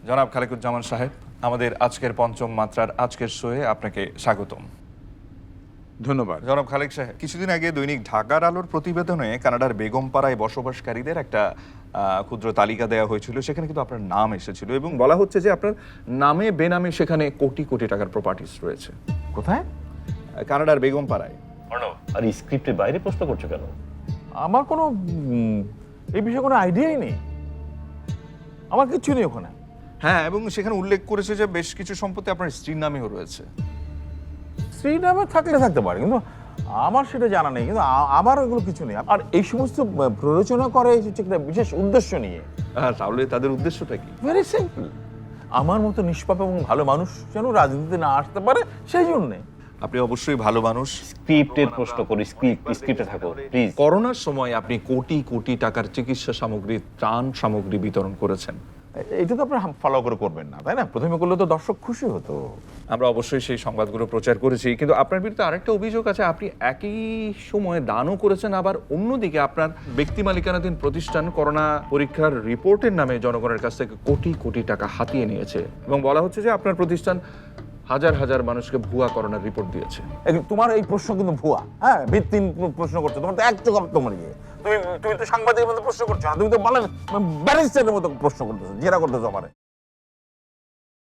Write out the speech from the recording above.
জনাব খালেকুজ্জামান সাহেব, আমাদের আজকের পঞ্চম মাত্রার আজকের শোয়ে আপনাকে স্বাগতম। ধন্যবাদ। জনাব খালেক সাহেব, কিছুদিন আগে দৈনিক ঢাকার আলোর প্রতিবেদনে কানাডার বেগমপাড়ায় বসবাসকারীদের একটা ক্ষুদ্র তালিকা দেওয়া হয়েছিল, সেখানে কিন্তু আপনার নাম এসেছিল এবং বলা হচ্ছে যে আপনার নামে বেনামে সেখানে কোটি কোটি টাকার প্রপার্টিস রয়েছে। কোথায়? কানাডার বেগমপাড়ায়। আর এই স্ক্রিপ্টের বাইরে প্রশ্ন করছো কেন? আমার কোনো এই বিষয়ে কোনো আইডিয়াই নেই, আমার কিচ্ছু নেই ওখানে। হ্যাঁ, এবং সেখানে উল্লেখ করেছে যে বেশ কিছু সম্পত্তি আপনার স্ত্রীর নামেও রয়েছে। স্ত্রী নামে থাকলে থাকতে পারে, কিন্তু আমার সেটা জানা নেই, কিন্তু আমার এগুলো কিছু নেই। আর এই সমস্ত প্ররোচনা করে হচ্ছে একটা বিশেষ উদ্দেশ্য নিয়ে। তাহলে তাদের উদ্দেশ্যটা কি? ভেরি সিম্পল, আমার মতো নিষ্পাপ এবং ভালো মানুষ যেন রাজনীতিতে না আসতে পারে, সেই জন্যে। আপনি অবশ্যই ভালো মানুষ। স্ক্রিপ্টের প্রশ্ন করি, স্ক্রিপ্টে থাকো প্লিজ। করোনার সময় আপনি কোটি কোটি টাকার চিকিৎসা সামগ্রী, ত্রাণ সামগ্রী বিতরণ করেছেন। এটা তো আপনি ফলো করে করবেন না, তাই না? প্রথমে করলে তো দর্শক খুশি হতো। আমরা অবশ্যই সেই সংবাদগুলো প্রচার করেছি, কিন্তু আপনার বিরুদ্ধে আরেকটা অভিযোগ আছে, আপনি একই সময়ে দানও করেছেন, আবার অন্যদিকে আপনার ব্যক্তি মালিকানাধীন প্রতিষ্ঠান করোনা পরীক্ষার রিপোর্টের নামে জনগণের কাছ থেকে কোটি কোটি টাকা হাতিয়ে নিয়েছে এবং বলা হচ্ছে যে আপনার প্রতিষ্ঠান হাজার হাজার মানুষকে ভুয়া করোনার রিপোর্ট দিয়েছে। তোমার এই প্রশ্ন কিন্তু ভুয়া, হ্যাঁ, ভিত্তিহীন প্রশ্ন করছো। তোমার তো এক চোখ তোমার ইয়ে, তুমি তো সাংবাদিকের মতো প্রশ্ন করছো না, তুমি তো ব্যারিস্টারের মতো প্রশ্ন করতেছো, জেরা করতেছো আমার।